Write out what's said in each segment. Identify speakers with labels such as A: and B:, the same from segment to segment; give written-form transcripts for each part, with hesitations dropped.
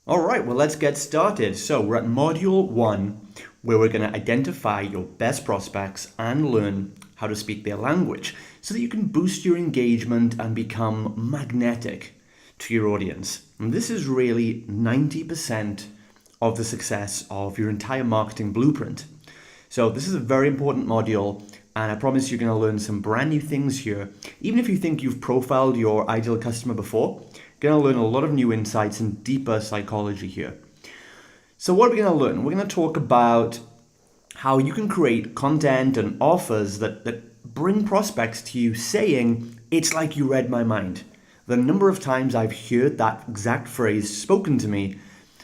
A: All right, well, let's get started. So we're at module 1, where we're going to identify your best prospects and learn how to speak their language so that you can boost your engagement and become magnetic to your audience. And this is really 90% of the success of your entire marketing blueprint. So this is a very important module, and I promise you're going to learn some brand new things here. Even if you think you've profiled your ideal customer before, you're going to learn a lot of new insights and deeper psychology here. So what are we going to learn? We're going to talk about how you can create content and offers that bring prospects to you saying, "It's like you read my mind." The number of times I've heard that exact phrase spoken to me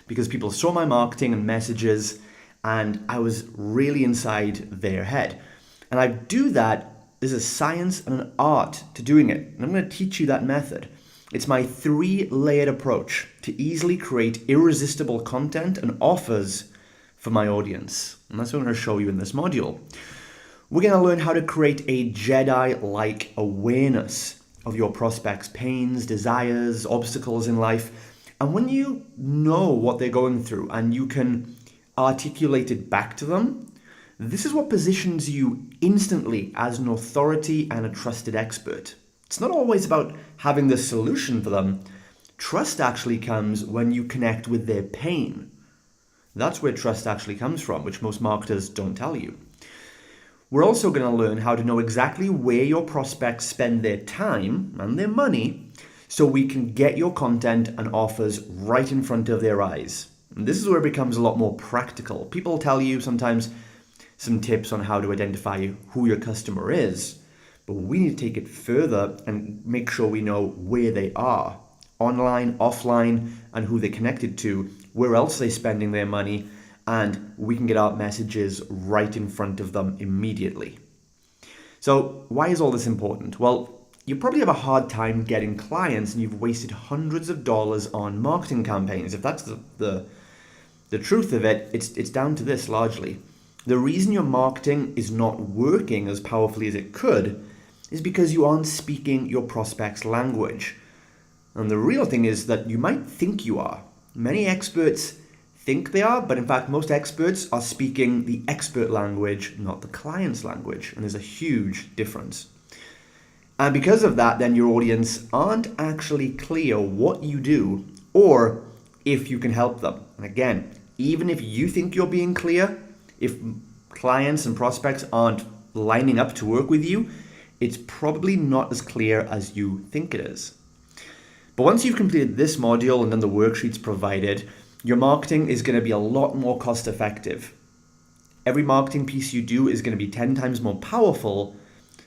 A: because people saw my marketing and messages and I was really inside their head. And I do that. There's a science and an art to doing it. And I'm going to teach you that method. It's my 3-layered approach to easily create irresistible content and offers for my audience. And that's what I'm going to show you in this module. We're going to learn how to create a Jedi-like awareness of your prospects' pains, desires, obstacles in life. And when you know what they're going through and you can articulate it back to them, this is what positions you instantly as an authority and a trusted expert. It's not always about having the solution for them. Trust actually comes when you connect with their pain. That's where trust actually comes from, which most marketers don't tell you. We're also going to learn how to know exactly where your prospects spend their time and their money so we can get your content and offers right in front of their eyes. And this is where it becomes a lot more practical. People tell you sometimes some tips on how to identify who your customer is, but we need to take it further and make sure we know where they are, online, offline, and who they're connected to, where else they're spending their money, and we can get our messages right in front of them immediately. So why is all this important? Well, you probably have a hard time getting clients and you've wasted hundreds of dollars on marketing campaigns. If that's the truth of it, it's down to this largely. The reason your marketing is not working as powerfully as it could is because you aren't speaking your prospect's language. And the real thing is that you might think you are. Many experts think they are, but in fact, most experts are speaking the expert language, not the client's language. And there's a huge difference. And because of that, then your audience aren't actually clear what you do or if you can help them. And again, even if you think you're being clear, if clients and prospects aren't lining up to work with you, it's probably not as clear as you think it is. But once you've completed this module and then the worksheets provided, your marketing is going to be a lot more cost effective. Every marketing piece you do is going to be 10 times more powerful,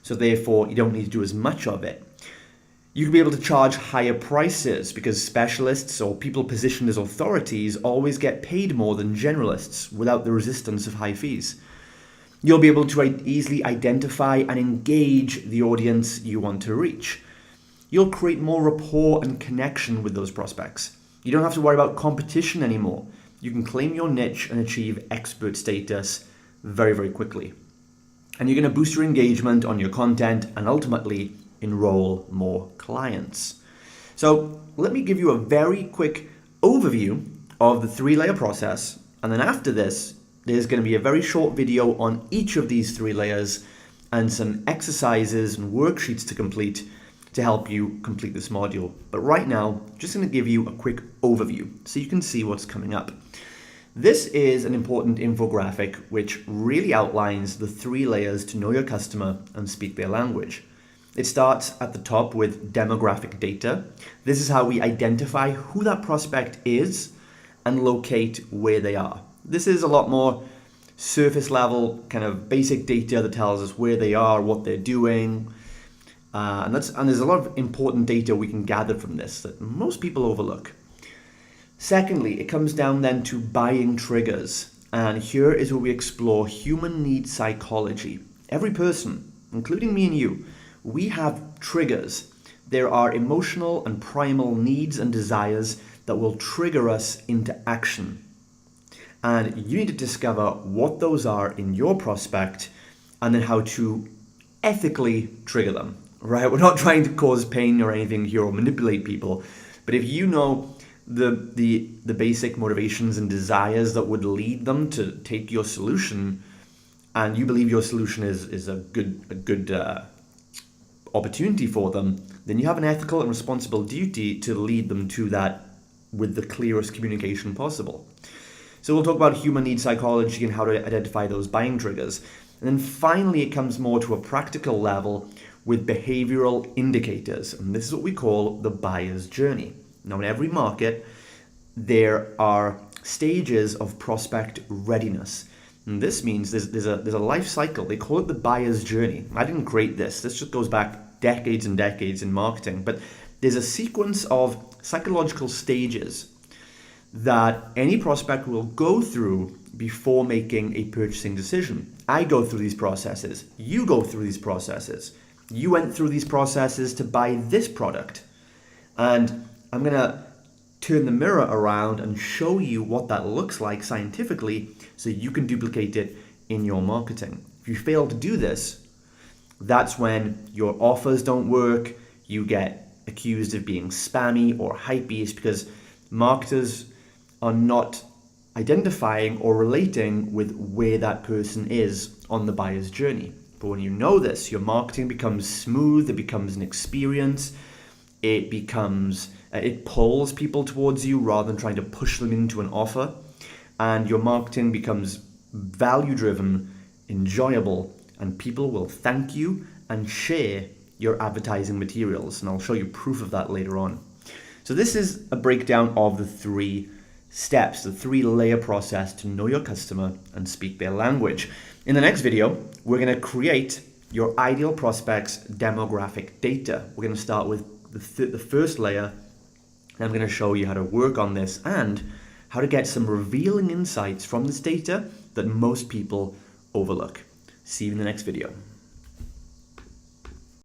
A: so therefore you don't need to do as much of it. You can be able to charge higher prices because specialists or people positioned as authorities always get paid more than generalists without the resistance of high fees. You'll be able to easily identify and engage the audience you want to reach. You'll create more rapport and connection with those prospects. You don't have to worry about competition anymore. You can claim your niche and achieve expert status very, very quickly. And you're going to boost your engagement on your content and ultimately enroll more clients. So let me give you a very quick overview of the 3-layer process. And then after this, there's going to be a very short video on each of these 3 layers and some exercises and worksheets to complete to help you complete this module. But right now, just going to give you a quick overview so you can see what's coming up. This is an important infographic which really outlines the 3 layers to know your customer and speak their language. It starts at the top with demographic data. This is how we identify who that prospect is and locate where they are. This is a lot more surface level, kind of basic data that tells us where they are, what they're doing. And there's a lot of important data we can gather from this that most people overlook. Secondly, it comes down then to buying triggers. And here is where we explore human need psychology. Every person, including me and you, we have triggers. There are emotional and primal needs and desires that will trigger us into action. And you need to discover what those are in your prospect and then how to ethically trigger them, right? We're not trying to cause pain or anything here or manipulate people. But if you know the basic motivations and desires that would lead them to take your solution, and you believe your solution is a good opportunity for them, then you have an ethical and responsible duty to lead them to that with the clearest communication possible. So we'll talk about human need psychology and how to identify those buying triggers. And then finally, it comes more to a practical level with behavioral indicators. And this is what we call the buyer's journey. Now, in every market, there are stages of prospect readiness. And this means there's a life cycle. They call it the buyer's journey. I didn't create this. This just goes back decades and decades in marketing. But there's a sequence of psychological stages that any prospect will go through before making a purchasing decision. I go through these processes. You go through these processes. You went through these processes to buy this product. And I'm going to turn the mirror around and show you what that looks like scientifically so you can duplicate it in your marketing. If you fail to do this, that's when your offers don't work, you get accused of being spammy or hypebeast because marketers are not identifying or relating with where that person is on the buyer's journey. But when you know this, your marketing becomes smooth, it becomes an experience, it pulls people towards you rather than trying to push them into an offer, and your marketing becomes value-driven, enjoyable, and people will thank you and share your advertising materials. And I'll show you proof of that later on. So this is a breakdown of the 3 steps, the 3-layer process to know your customer and speak their language. In the next video, we're going to create your ideal prospect's demographic data. We're going to start with the first layer, and I'm going to show you how to work on this and how to get some revealing insights from this data that most people overlook. See you in the next video.